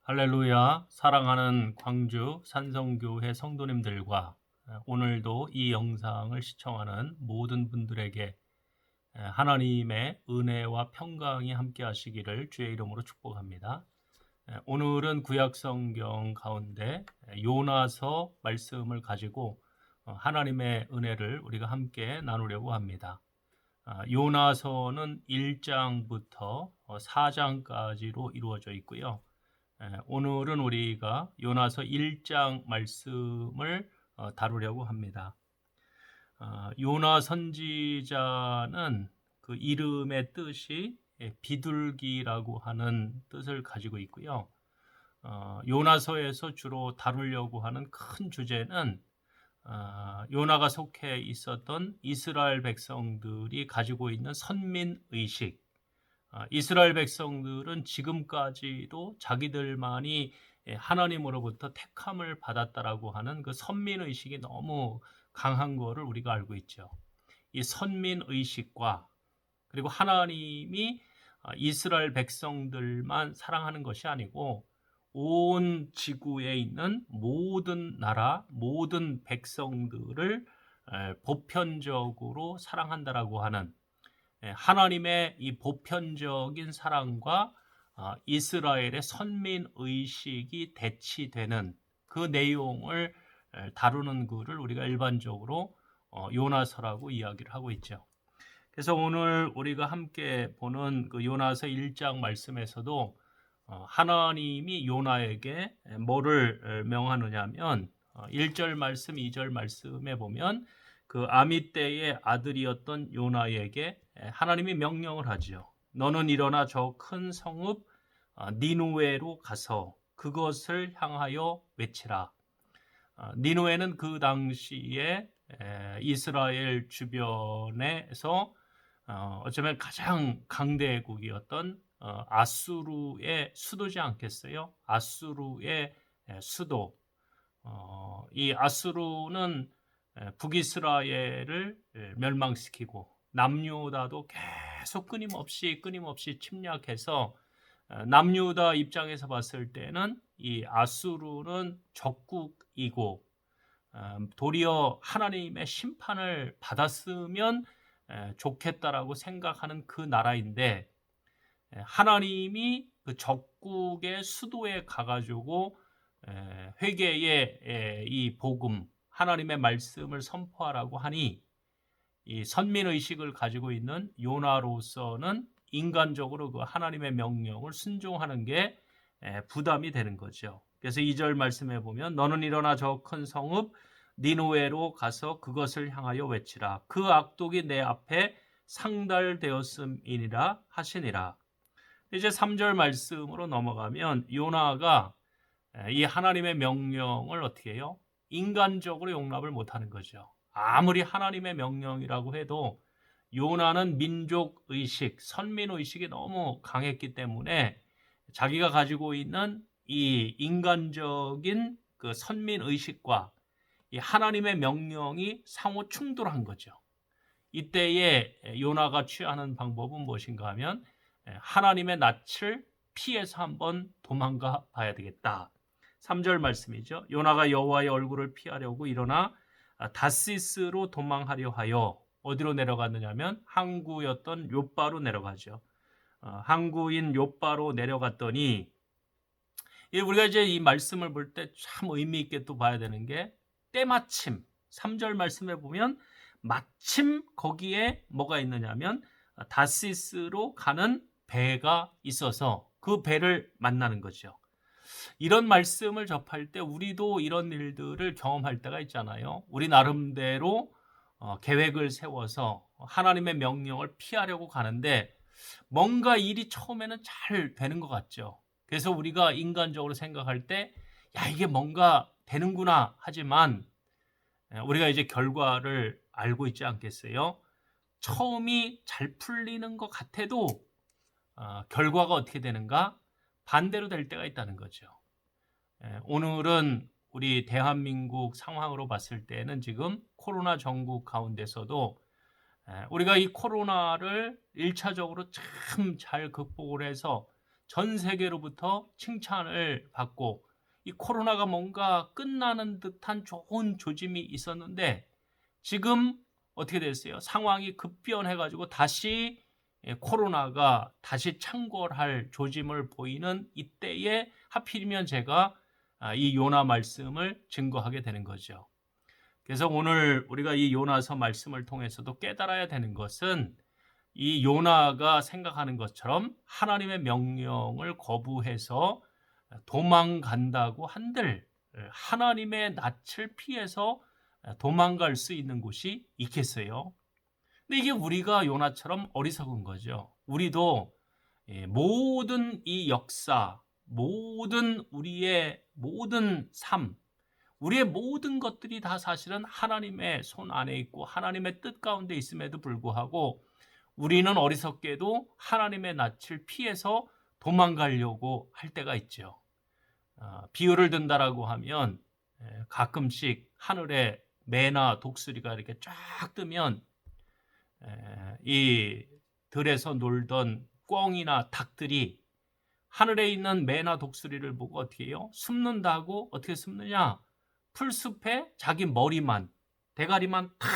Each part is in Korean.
할렐루야, 사랑하는 광주 산성교회 성도님들과 오늘도 이 영상을 시청하는 모든 분들에게 하나님의 은혜와 평강이 함께 하시기를 주의 이름으로 축복합니다. 오늘은 구약성경 가운데 요나서 말씀을 가지고 하나님의 은혜를 우리가 함께 나누려고 합니다. 요나서는 1장부터 4장까지로 이루어져 있고요. 오늘은 우리가 요나서 1장 말씀을 다루려고 합니다. 요나 선지자는 그 이름의 뜻이 비둘기라고 하는 뜻을 가지고 있고요. 요나서에서 주로 다루려고 하는 큰 주제는 요나가 속해 있었던 이스라엘 백성들이 가지고 있는 선민의식, 이스라엘 백성들은 지금까지도 자기들만이 하나님으로부터 택함을 받았다라고 하는 그 선민의식이 너무 강한 거를 우리가 알고 있죠. 이 선민의식과 그리고 하나님이 이스라엘 백성들만 사랑하는 것이 아니고 온 지구에 있는 모든 나라, 모든 백성들을 보편적으로 사랑한다라고 하는 하나님의 이 보편적인 사랑과 이스라엘의 선민의식이 대치되는 그 내용을 다루는 글을 우리가 일반적으로 요나서라고 이야기를 하고 있죠. 그래서 오늘 우리가 함께 보는 그 요나서 1장 말씀에서도 하나님이 요나에게 뭐를 명하느냐면 1절 말씀, 2절 말씀에 보면 그 아미떼의 아들이었던 요나에게 하나님이 명령을 하죠. 너는 일어나 저 큰 성읍 니누웨로 가서 그것을 향하여 외치라. 니누웨는 그 당시에 이스라엘 주변에서 어쩌면 가장 강대국이었던 아수르의 수도지 않겠어요? 아수르의 수도. 이 아수르는 북이스라엘을 멸망시키고 남유다도 계속 끊임없이 침략해서 남유다 입장에서 봤을 때는 이 아수르는 적국이고 도리어 하나님의 심판을 받았으면 좋겠다라고 생각하는 그 나라인데 하나님이 그 적국의 수도에 가가지고 회개의 이 복음, 하나님의 말씀을 선포하라고 하니 이 선민의식을 가지고 있는 요나로서는 인간적으로 그 하나님의 명령을 순종하는 게 부담이 되는 거죠. 그래서 2절 말씀해 보면 너는 일어나 저 큰 성읍 니누웨로 가서 그것을 향하여 외치라. 그 악독이 내 앞에 상달되었음이니라 하시니라. 이제 3절 말씀으로 넘어가면 요나가 이 하나님의 명령을 어떻게 해요? 인간적으로 용납을 못하는 거죠. 아무리 하나님의 명령이라고 해도 요나는 민족의식, 선민의식이 너무 강했기 때문에 자기가 가지고 있는 이 인간적인 그 선민의식과 이 하나님의 명령이 상호 충돌한 거죠. 이때에 요나가 취하는 방법은 무엇인가 하면 하나님의 낯을 피해서 한번 도망가 봐야 되겠다. 3절 말씀이죠. 요나가 여호와의 얼굴을 피하려고 일어나 다시스로 도망하려 하여 어디로 내려갔느냐면 항구였던 욥바로 내려가죠. 항구인 욥바로 내려갔더니 우리가 이제 이 말씀을 볼 때 참 의미 있게 또 봐야 되는 게 때마침 3절 말씀에 보면 마침 거기에 뭐가 있느냐면 다시스로 가는 배가 있어서 그 배를 만나는 거죠. 이런 말씀을 접할 때 우리도 이런 일들을 경험할 때가 있잖아요. 우리 나름대로 계획을 세워서 하나님의 명령을 피하려고 가는데 뭔가 일이 처음에는 잘 되는 것 같죠. 그래서 우리가 인간적으로 생각할 때 야, 이게 뭔가 되는구나 하지만 우리가 이제 결과를 알고 있지 않겠어요? 처음이 잘 풀리는 것 같아도 결과가 어떻게 되는가? 반대로 될 때가 있다는 거죠. 오늘은 우리 대한민국 상황으로 봤을 때는 지금 코로나 전국 가운데서도 우리가 이 코로나를 1차적으로 참 잘 극복을 해서 전 세계로부터 칭찬을 받고 이 코로나가 뭔가 끝나는 듯한 좋은 조짐이 있었는데 지금 어떻게 됐어요? 상황이 급변해가지고 다시 코로나가 다시 창궐할 조짐을 보이는 이때에 하필이면 제가 이 요나 말씀을 증거하게 되는 거죠. 그래서 오늘 우리가 이 요나서 말씀을 통해서도 깨달아야 되는 것은 이 요나가 생각하는 것처럼 하나님의 명령을 거부해서 도망간다고 한들 하나님의 낯을 피해서 도망갈 수 있는 곳이 있겠어요? 근데 이게 우리가 요나처럼 어리석은 거죠. 우리도 모든 이 역사, 모든 우리의 모든 삶, 우리의 모든 것들이 다 사실은 하나님의 손 안에 있고 하나님의 뜻 가운데 있음에도 불구하고 우리는 어리석게도 하나님의 낯을 피해서 도망가려고 할 때가 있죠. 비유를 든다라고 하면 가끔씩 하늘에 매나 독수리가 이렇게 쫙 뜨면 이 들에서 놀던 꿩이나 닭들이 하늘에 있는 매나 독수리를 보고 어떻게 해요? 숨는다고 어떻게 숨느냐? 풀숲에 자기 머리만, 대가리만 탁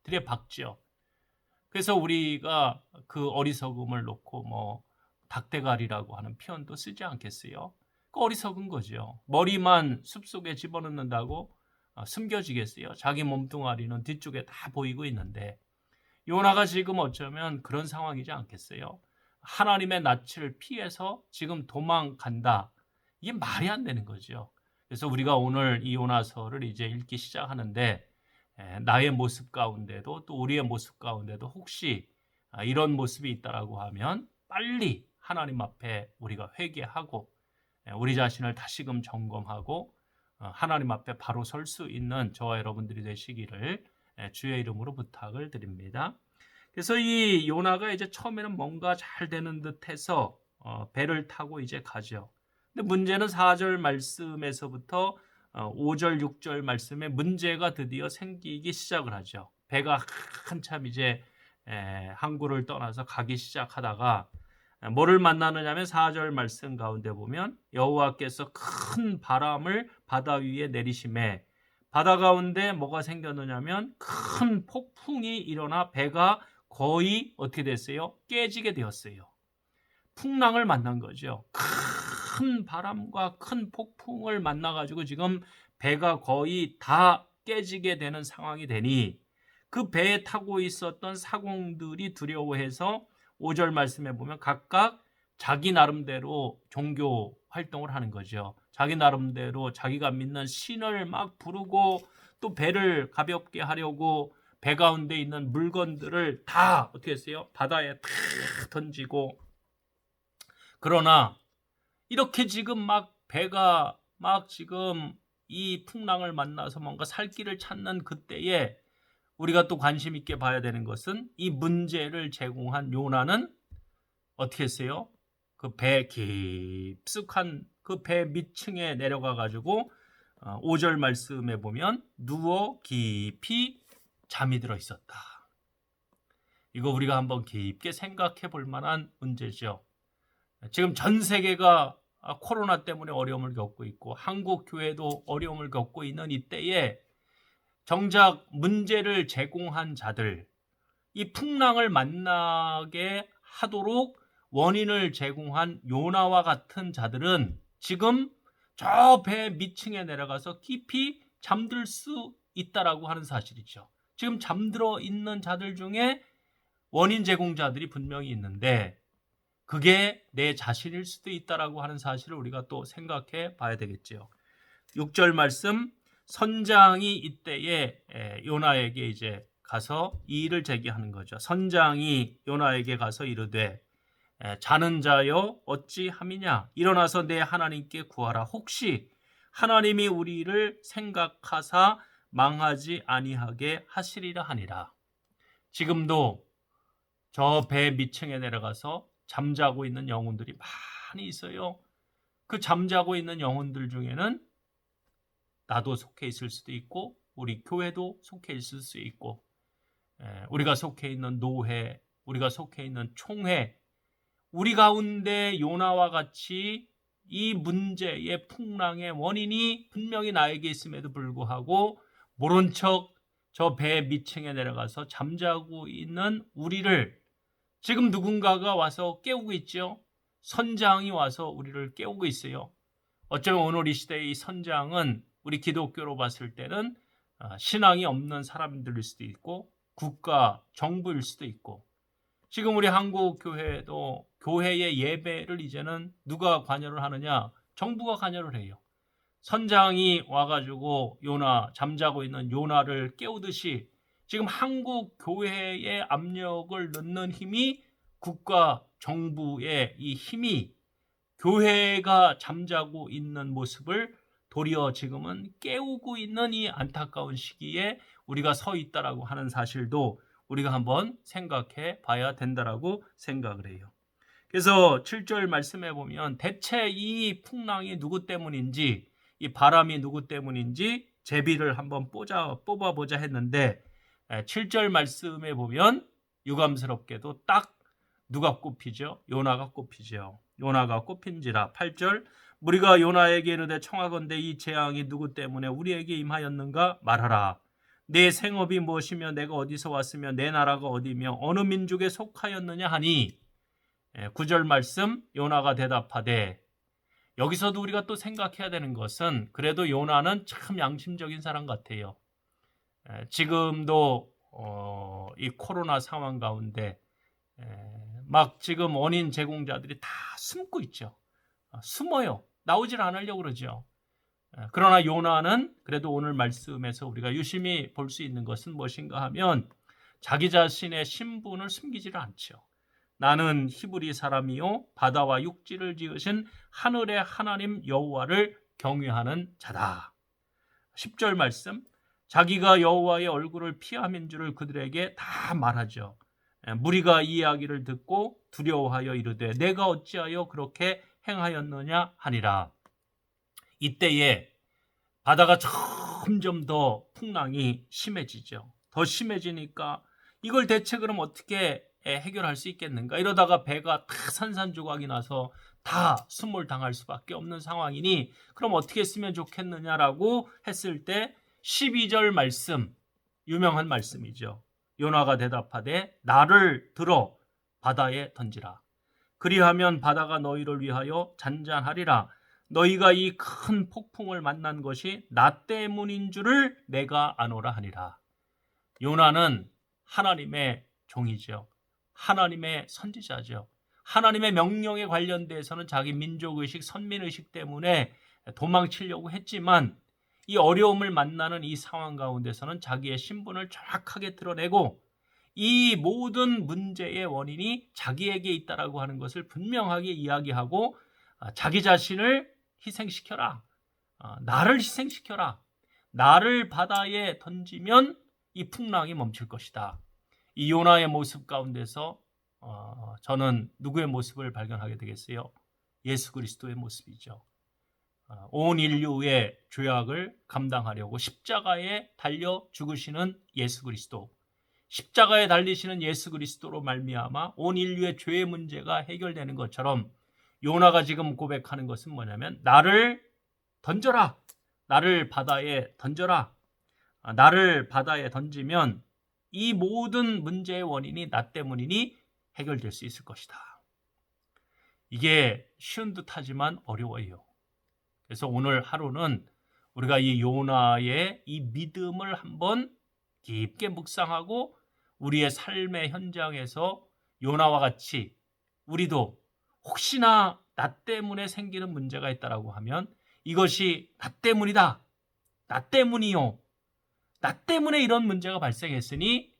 들여박죠. 그래서 우리가 그 어리석음을 놓고 뭐 닭대가리라고 하는 표현도 쓰지 않겠어요? 그 어리석은 거죠. 머리만 숲속에 집어넣는다고 숨겨지겠어요? 자기 몸뚱아리는 뒤쪽에 다 보이고 있는데 요나가 지금 어쩌면 그런 상황이지 않겠어요? 하나님의 낯을 피해서 지금 도망간다. 이게 말이 안 되는 거죠. 그래서 우리가 오늘 이 요나서를 이제 읽기 시작하는데 나의 모습 가운데도 또 우리의 모습 가운데도 혹시 이런 모습이 있다라고 하면 빨리 하나님 앞에 우리가 회개하고 우리 자신을 다시금 점검하고 하나님 앞에 바로 설 수 있는 저와 여러분들이 되시기를 주의 이름으로 부탁을 드립니다. 그래서 이 요나가 이제 처음에는 뭔가 잘 되는 듯해서 배를 타고 이제 가죠. 근데 문제는 4절 말씀에서부터 5절, 6절 말씀에 문제가 드디어 생기기 시작을 하죠. 배가 한참 이제 항구를 떠나서 가기 시작하다가 뭐를 만나느냐면 4절 말씀 가운데 보면 여호와께서 큰 바람을 바다 위에 내리심에 바다 가운데 뭐가 생겼느냐면 큰 폭풍이 일어나 배가 거의 어떻게 됐어요? 깨지게 되었어요. 풍랑을 만난 거죠. 큰 바람과 큰 폭풍을 만나가지고 지금 배가 거의 다 깨지게 되는 상황이 되니 그 배에 타고 있었던 사공들이 두려워해서 5절 말씀에 보면 각각 자기 나름대로 종교 활동을 하는 거죠. 자기 나름대로 자기가 믿는 신을 막 부르고 또 배를 가볍게 하려고 배 가운데 있는 물건들을 다 어떻게 했어요? 바다에 탁 던지고 그러나 이렇게 지금 막 배가 막 지금 이 풍랑을 만나서 뭔가 살 길을 찾는 그때에 우리가 또 관심 있게 봐야 되는 것은 이 문제를 제공한 요나는 어떻게 했어요? 그 배 깊숙한 그 배 밑층에 내려가 가지고 5절 말씀에 보면 누워 깊이 잠이 들어 있었다. 이거 우리가 한번 깊게 생각해 볼 만한 문제죠. 지금 전 세계가 코로나 때문에 어려움을 겪고 있고 한국 교회도 어려움을 겪고 있는 이때에 정작 문제를 제공한 자들, 이 풍랑을 만나게 하도록 원인을 제공한 요나와 같은 자들은 지금 저 배 밑층에 내려가서 깊이 잠들 수 있다라고 하는 사실이죠. 지금 잠들어 있는 자들 중에 원인 제공자들이 분명히 있는데 그게 내 자신일 수도 있다라고 하는 사실을 우리가 또 생각해 봐야 되겠죠. 6절 말씀, 선장이 이때에 요나에게 이제 가서 이 일을 제기하는 거죠. 선장이 요나에게 가서 이르되 자는 자여 어찌함이냐 일어나서 내 하나님께 구하라. 혹시 하나님이 우리를 생각하사 망하지 아니하게 하시리라 하니라. 지금도 저 배 밑층에 내려가서 잠자고 있는 영혼들이 많이 있어요. 그 잠자고 있는 영혼들 중에는 나도 속해 있을 수도 있고 우리 교회도 속해 있을 수 있고 우리가 속해 있는 노회, 우리가 속해 있는 총회, 우리 가운데 요나와 같이 이 문제의 풍랑의 원인이 분명히 나에게 있음에도 불구하고 모른 척 저 배 밑층에 내려가서 잠자고 있는 우리를 지금 누군가가 와서 깨우고 있죠. 선장이 와서 우리를 깨우고 있어요. 어쩌면 오늘 이 시대의 이 선장은 우리 기독교로 봤을 때는 신앙이 없는 사람들일 수도 있고 국가, 정부일 수도 있고, 지금 우리 한국 교회도 교회의 예배를 이제는 누가 관여를 하느냐? 정부가 관여를 해요. 선장이 와가지고 요나, 잠자고 있는 요나를 깨우듯이 지금 한국 교회의 압력을 넣는 힘이 국가, 정부의 이 힘이 교회가 잠자고 있는 모습을 도리어 지금은 깨우고 있는 이 안타까운 시기에 우리가 서 있다라고 하는 사실도 우리가 한번 생각해 봐야 된다라고 생각을 해요. 그래서 7절 말씀해 보면 대체 이 풍랑이 누구 때문인지, 이 바람이 누구 때문인지 제비를 한번 뽑아보자 했는데 7절 말씀에 보면 유감스럽게도 딱 누가 꼽히죠? 요나가 꼽히죠. 요나가 꼽힌지라. 8절 우리가 요나에게 이르되 청하건대 이 재앙이 누구 때문에 우리에게 임하였는가 말하라. 내 생업이 무엇이며 내가 어디서 왔으며 내 나라가 어디며 어느 민족에 속하였느냐 하니 9절 말씀 요나가 대답하되, 여기서도 우리가 또 생각해야 되는 것은 그래도 요나는 참 양심적인 사람 같아요. 지금도 이 코로나 상황 가운데 막 지금 원인 제공자들이 다 숨고 있죠. 숨어요. 나오질 않으려고 그러죠. 그러나 요나는 그래도 오늘 말씀에서 우리가 유심히 볼 수 있는 것은 무엇인가 하면 자기 자신의 신분을 숨기지를 않죠. 나는 히브리 사람이요 바다와 육지를 지으신 하늘의 하나님 여호와를 경외하는 자다. 10절 말씀, 자기가 여호와의 얼굴을 피함인 줄을 그들에게 다 말하죠. 무리가 이 이야기를 듣고 두려워하여 이르되 내가 어찌하여 그렇게 행하였느냐 하니라. 이때에 바다가 점점 더 풍랑이 심해지죠. 더 심해지니까 이걸 대체 그럼 어떻게 해결할 수 있겠는가? 이러다가 배가 다 산산조각이 나서 다 수몰당할 수밖에 없는 상황이니 그럼 어떻게 했으면 좋겠느냐라고 했을 때 12절 말씀, 유명한 말씀이죠. 요나가 대답하되 나를 들어 바다에 던지라. 그리하면 바다가 너희를 위하여 잔잔하리라. 너희가 이 큰 폭풍을 만난 것이 나 때문인 줄을 내가 아노라 하니라. 요나는 하나님의 종이죠. 하나님의 선지자죠. 하나님의 명령에 관련돼서는 자기 민족의식, 선민의식 때문에 도망치려고 했지만 이 어려움을 만나는 이 상황 가운데서는 자기의 신분을 정확하게 드러내고 이 모든 문제의 원인이 자기에게 있다라고 하는 것을 분명하게 이야기하고 자기 자신을 희생시켜라. 나를 희생시켜라. 나를 바다에 던지면 이 풍랑이 멈출 것이다. 이 요나의 모습 가운데서 저는 누구의 모습을 발견하게 되겠어요? 예수 그리스도의 모습이죠. 온 인류의 죄악을 감당하려고 십자가에 달려 죽으시는 예수 그리스도, 십자가에 달리시는 예수 그리스도로 말미암아 온 인류의 죄의 문제가 해결되는 것처럼 요나가 지금 고백하는 것은 뭐냐면 나를 던져라. 나를 바다에 던져라. 나를 바다에 던지면 이 모든 문제의 원인이 나 때문이니 해결될 수 있을 것이다. 이게 쉬운 듯하지만 어려워요. 그래서 오늘 하루는 우리가 이 요나의 이 믿음을 한번 깊게 묵상하고 우리의 삶의 현장에서 요나와 같이 우리도 혹시나 나 때문에 생기는 문제가 있다라고 하면 이것이 나 때문이다. 나 때문이요. 나 때문에 이런 문제가 발생했으니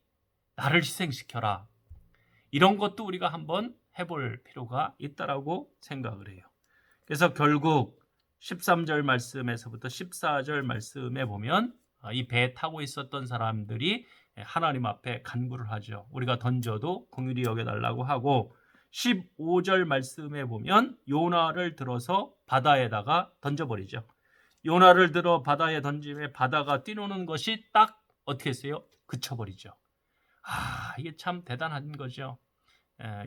나를 희생시켜라. 이런 것도 우리가 한번 해볼 필요가 있다라고 생각을 해요. 그래서 결국 13절 말씀에서부터 14절 말씀에 보면 이 배에 타고 있었던 사람들이 하나님 앞에 간구를 하죠. 우리가 던져도 긍휼히 여겨달라고 하고 15절 말씀에 보면 요나를 들어서 바다에다가 던져버리죠. 요나를 들어 바다에 던짐에 바다가 뛰노는 것이 딱 어떻게 했어요? 그쳐버리죠. 이게 참 대단한 거죠.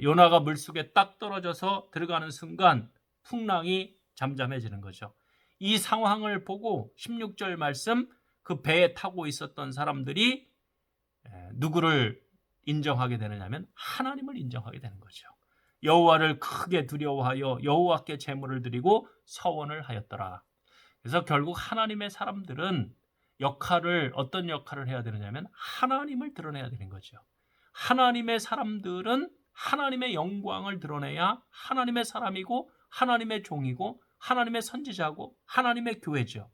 요나가 물속에 딱 떨어져서 들어가는 순간 풍랑이 잠잠해지는 거죠. 이 상황을 보고 16절 말씀, 그 배에 타고 있었던 사람들이 누구를 인정하게 되느냐면 하나님을 인정하게 되는 거죠. 여호와를 크게 두려워하여 여호와께 제물을 드리고 서원을 하였더라. 그래서 결국 하나님의 사람들은 어떤 역할을 해야 되느냐면 하나님을 드러내야 되는 거죠. 하나님의 사람들은 하나님의 영광을 드러내야 하나님의 사람이고 하나님의 종이고 하나님의 선지자고 하나님의 교회죠.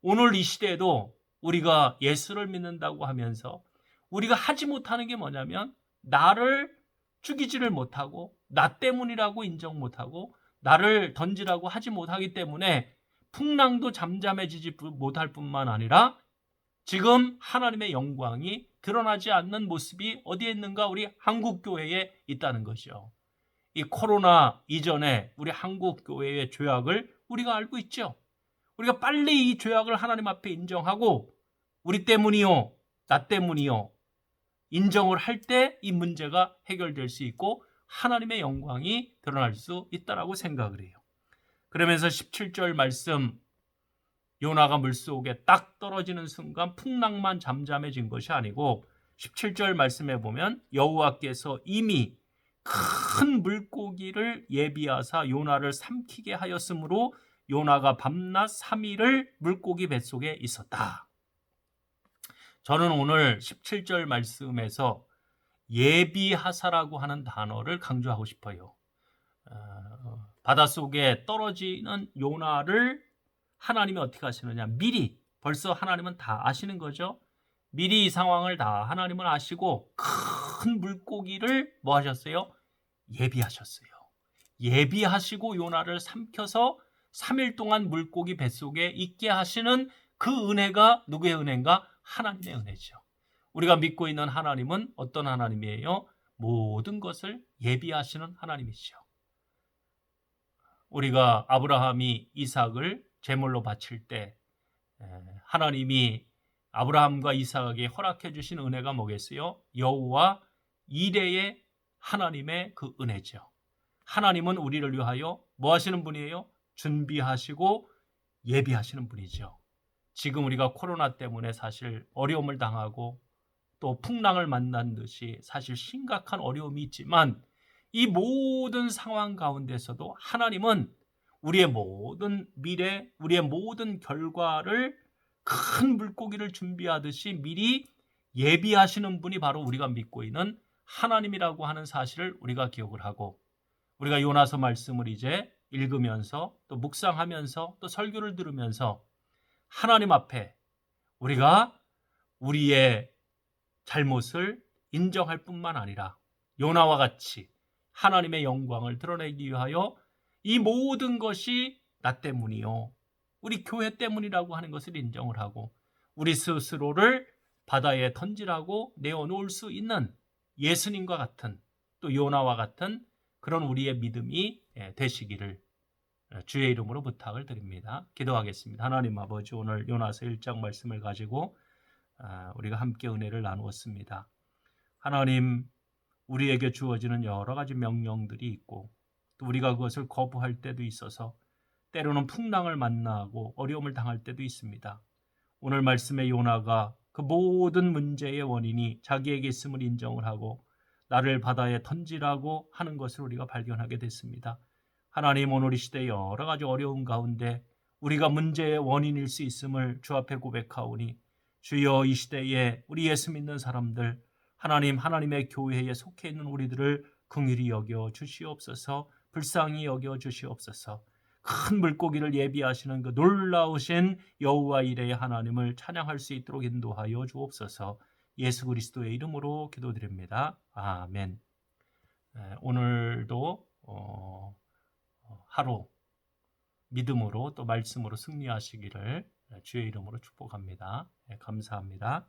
오늘 이 시대에도 우리가 예수를 믿는다고 하면서 우리가 하지 못하는 게 뭐냐면 나를 죽이지를 못하고 나 때문이라고 인정 못하고 나를 던지라고 하지 못하기 때문에 풍랑도 잠잠해지지 못할 뿐만 아니라 지금 하나님의 영광이 드러나지 않는 모습이 어디에 있는가? 우리 한국 교회에 있다는 것이요. 이 코로나 이전에 우리 한국 교회의 죄악을 우리가 알고 있죠. 우리가 빨리 이 죄악을 하나님 앞에 인정하고 우리 때문이요, 나 때문이요 인정을 할 때 이 문제가 해결될 수 있고 하나님의 영광이 드러날 수 있다라고 생각을 해요. 그러면서 17절 말씀, 요나가 물속에 딱 떨어지는 순간 풍랑만 잠잠해진 것이 아니고 17절 말씀에 보면 여호와께서 이미 큰 물고기를 예비하사 요나를 삼키게 하였으므로 요나가 밤낮 3일을 물고기 뱃속에 있었다. 저는 오늘 17절 말씀에서 예비하사라고 하는 단어를 강조하고 싶어요. 바닷속에 떨어지는 요나를 하나님이 어떻게 하시느냐? 미리 벌써 하나님은 다 아시는 거죠. 미리 이 상황을 다 하나님은 아시고 큰 물고기를 뭐 하셨어요? 예비하셨어요. 예비하시고 요나를 삼켜서 3일 동안 물고기 뱃속에 있게 하시는 그 은혜가 누구의 은혜인가? 하나님의 은혜죠. 우리가 믿고 있는 하나님은 어떤 하나님이에요? 모든 것을 예비하시는 하나님이죠. 우리가 아브라함이 이삭을 제물로 바칠 때 하나님이 아브라함과 이삭에게 허락해 주신 은혜가 뭐겠어요? 여호와 이레의 하나님의 그 은혜죠. 하나님은 우리를 위하여 뭐 하시는 분이에요? 준비하시고 예비하시는 분이죠. 지금 우리가 코로나 때문에 사실 어려움을 당하고 또 풍랑을 만난 듯이 사실 심각한 어려움이 있지만 이 모든 상황 가운데서도 하나님은 우리의 모든 미래, 우리의 모든 결과를 큰 물고기를 준비하듯이 미리 예비하시는 분이 바로 우리가 믿고 있는 하나님이라고 하는 사실을 우리가 기억을 하고 우리가 요나서 말씀을 이제 읽으면서 또 묵상하면서 또 설교를 들으면서 하나님 앞에 우리가 우리의 잘못을 인정할 뿐만 아니라 요나와 같이 하나님의 영광을 드러내기 위하여 이 모든 것이 나 때문이요, 우리 교회 때문이라고 하는 것을 인정을 하고 우리 스스로를 바다에 던지라고 내어놓을 수 있는 예수님과 같은 또 요나와 같은 그런 우리의 믿음이 되시기를 주의 이름으로 부탁을 드립니다. 기도하겠습니다. 하나님 아버지, 오늘 요나서 1장 말씀을 가지고 우리가 함께 은혜를 나누었습니다. 하나님, 우리에게 주어지는 여러 가지 명령들이 있고 또 우리가 그것을 거부할 때도 있어서 때로는 풍랑을 만나고 어려움을 당할 때도 있습니다. 오늘 말씀의 요나가 그 모든 문제의 원인이 자기에게 있음을 인정을 하고 나를 바다에 던지라고 하는 것을 우리가 발견하게 됐습니다. 하나님, 오늘 이 시대 여러 가지 어려움 가운데 우리가 문제의 원인일 수 있음을 주 앞에 고백하오니 주여, 이 시대에 우리 예수 믿는 사람들, 하나님의 교회에 속해 있는 우리들을 긍휼히 여겨 주시옵소서. 불쌍히 여겨 주시옵소서. 큰 물고기를 예비하시는 그 놀라우신 여호와 이레의 하나님을 찬양할 수 있도록 인도하여 주옵소서. 예수 그리스도의 이름으로 기도드립니다. 아멘. 오늘도 하루 믿음으로 또 말씀으로 승리하시기를 주의 이름으로 축복합니다. 감사합니다.